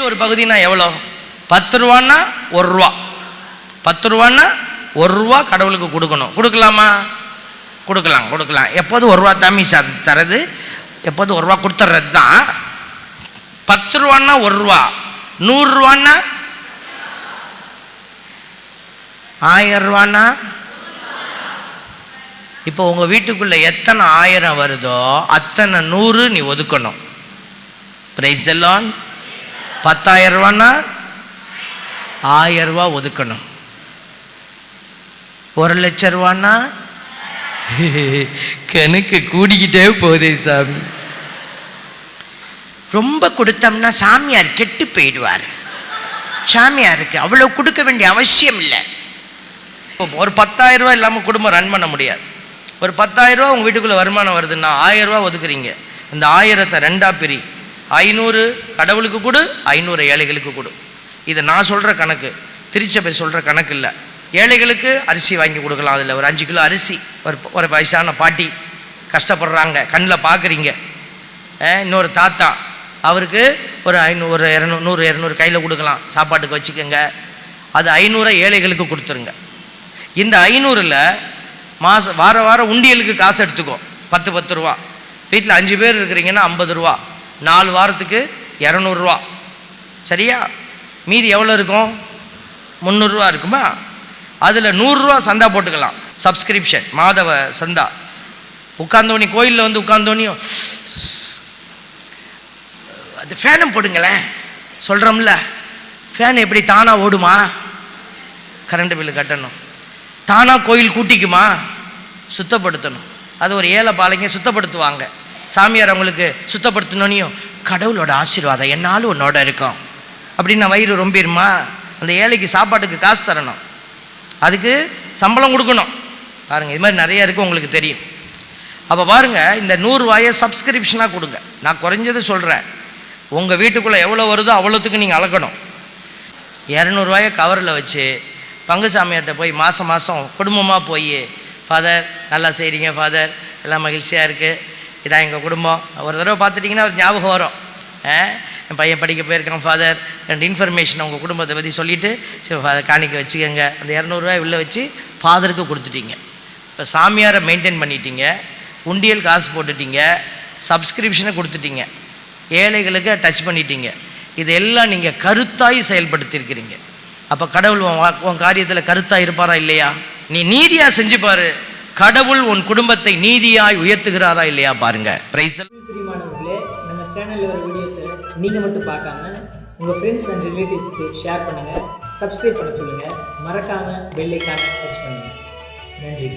ஒரு பகுதினா எவ்வளோ? 10 ரூபான்னா 1 ரூபா. 10 ரூபான்னா 1 ரூபா கடவுளுக்கு கொடுக்கணும். கொடுக்கலாமா? கொடுக்கலாம். எப்போதும் 1 ரூபா தாமி தரது, எப்போதும் 1 ரூபா கொடுத்துட்றது தான். 10 ரூபான்னா 1 ரூபா, 100 ரூபான்னா 1000 ரூபான்னா. இப்போ உங்கள் வீட்டுக்குள்ளே எத்தனை 1000 வருதோ அத்தனை 100 நீ ஒதுக்கணும். Praise the Lord. 10,000 ரூபான்னா 1000 ரூபா ஒதுக்கணும். 1 லட்சம் ரூபான்னா கணக்கு கூடிக்கிட்டே போதே சாமி. ரொம்ப கொடுத்தோம்னா சாமியார் கெட்டு போயிடுவார். சாமியாருக்கு அவ்வளோ கொடுக்க வேண்டிய அவசியம் இல்லை. ஒரு 10,000 ரூபா இல்லாமல் குடும்பம் ரன் பண்ண முடியாது. ஒரு 10,000 ரூபா உங்கள் வீட்டுக்குள்ளே வருமானம் வருதுன்னா 1000 ரூபா ஒதுக்குறீங்க. இந்த 1000-ஐ 2ஆ பிரி. 500 கடவுளுக்கு கொடு, 500 ஏழைகளுக்கு கொடு. இதை நான் சொல்கிற கணக்கு, திருச்சபை சொல்கிற கணக்கு இல்லை. ஏழைகளுக்கு அரிசி வாங்கி கொடுக்கலாம். அதில் ஒரு 5 கிலோ அரிசி. ஒரு வயசான பாட்டி கஷ்டப்படுறாங்க, கண்ணில் பார்க்குறீங்க. இன்னொரு தாத்தா, அவருக்கு ஒரு 500 100 200 கையில் கொடுக்கலாம், சாப்பாட்டுக்கு வச்சுக்கோங்க. அது 500 ஏழைகளுக்கு கொடுத்துருங்க. இந்த 500ல் வாரம் உண்டியலுக்கு காசு எடுத்துக்கோ. 10 ரூபா. வீட்டில் 5 பேர் இருக்கிறீங்கன்னா 50 ரூபா. 4 வாரத்துக்கு 200 ரூபா. சரியா? மீதி எவ்வளோ இருக்கும்? 300 ரூபா இருக்குமா? அதில் 100 ரூபா சந்தா போட்டுக்கலாம். சப்ஸ்கிரிப்ஷன், மாதவ சந்தா. உட்காந்தோனி கோயிலில் வந்து உட்காந்தோனியும் அது ஃபேனும் போடுங்களேன் சொல்கிறோம்ல. ஃபேன் எப்படி தானாக ஓடுமா? கரண்ட் பில்லு கட்டணும். தானாக கோயில் கூட்டிக்குமா? சுத்தப்படுத்தணும். அது ஒரு ஏழை பாலைங்க சுத்தப்படுத்துவாங்க. சாமியார் அவங்களுக்கு சுத்தப்படுத்தணுன்னையும் கடவுளோட ஆசீர்வாதம் என்னாலும் உன்னோட இருக்கும் அப்படின்னு வயிறு ரொம்பிடுமா? அந்த ஏழைக்கு சாப்பாட்டுக்கு காசு தரணும், அதுக்கு சம்பளம் கொடுக்கணும். பாருங்கள், இது மாதிரி நிறைய இருக்குது, உங்களுக்கு தெரியும். அப்போ பாருங்கள், இந்த 100 ரூபாயை சப்ஸ்கிரிப்ஷனாக கொடுங்க. நான் குறைஞ்சது சொல்கிறேன். உங்கள் வீட்டுக்குள்ளே எவ்வளோ வருதோ அவ்வளோத்துக்கு நீங்கள் அளக்கணும். 200 ரூபாயை கவரில் வச்சு பங்கு சாமியார்கிட்ட போய் மாதம் குடும்பமாக போய், ஃபாதர் நல்லா செய்கிறீங்க ஃபாதர், எல்லாம் மகிழ்ச்சியாக இருக்குது, இதான் எங்கள் குடும்பம். ஒரு தடவை பார்த்துட்டிங்கன்னா ஒரு ஞாபகம் வரும். என் பையன் படிக்க போயிருக்கான் ஃபாதர், 2 இன்ஃபர்மேஷன் உங்கள் குடும்பத்தை பற்றி சொல்லிவிட்டு, சரி ஃபாதர் காணிக்க வச்சுக்கோங்க. அந்த 200 ரூபாய் உள்ளே வச்சு ஃபாதருக்கு கொடுத்துட்டீங்க. இப்போ சாமியாரை மெயின்டைன் பண்ணிட்டீங்க, உண்டியல் காசு போட்டுட்டீங்க, சப்ஸ்கிரிப்ஷனை கொடுத்துட்டீங்க, ஏழைகளுக்கு டச் பண்ணிட்டீங்க. இதெல்லாம் நீங்கள் கருத்தாய் செயல்படுத்தியிருக்கிறீங்க. அப்போ கடவுள் உன் காரியத்தில் கருத்தாக இருப்பாரா இல்லையா? நீ நீதியாக செஞ்சு பாரு, கடவுள் உன் குடும்பத்தை நீதியாய் உயர்த்துகிறாரா இல்லையா பாருங்க. பிரியமானவர்களே, நம்ம சேனலில் வர வீடியோஸை நீங்கள் மட்டும் பார்க்காம உங்கள் ஃப்ரெண்ட்ஸ் அண்ட் ரிலேட்டிவ்ஸ்க்கு ஷேர் பண்ணுங்கள், சப்ஸ்கிரைப் பண்ண சொல்லுங்கள், மறக்காமல் பெல் ஐகானை டச் பண்ணுங்கள். நன்றி.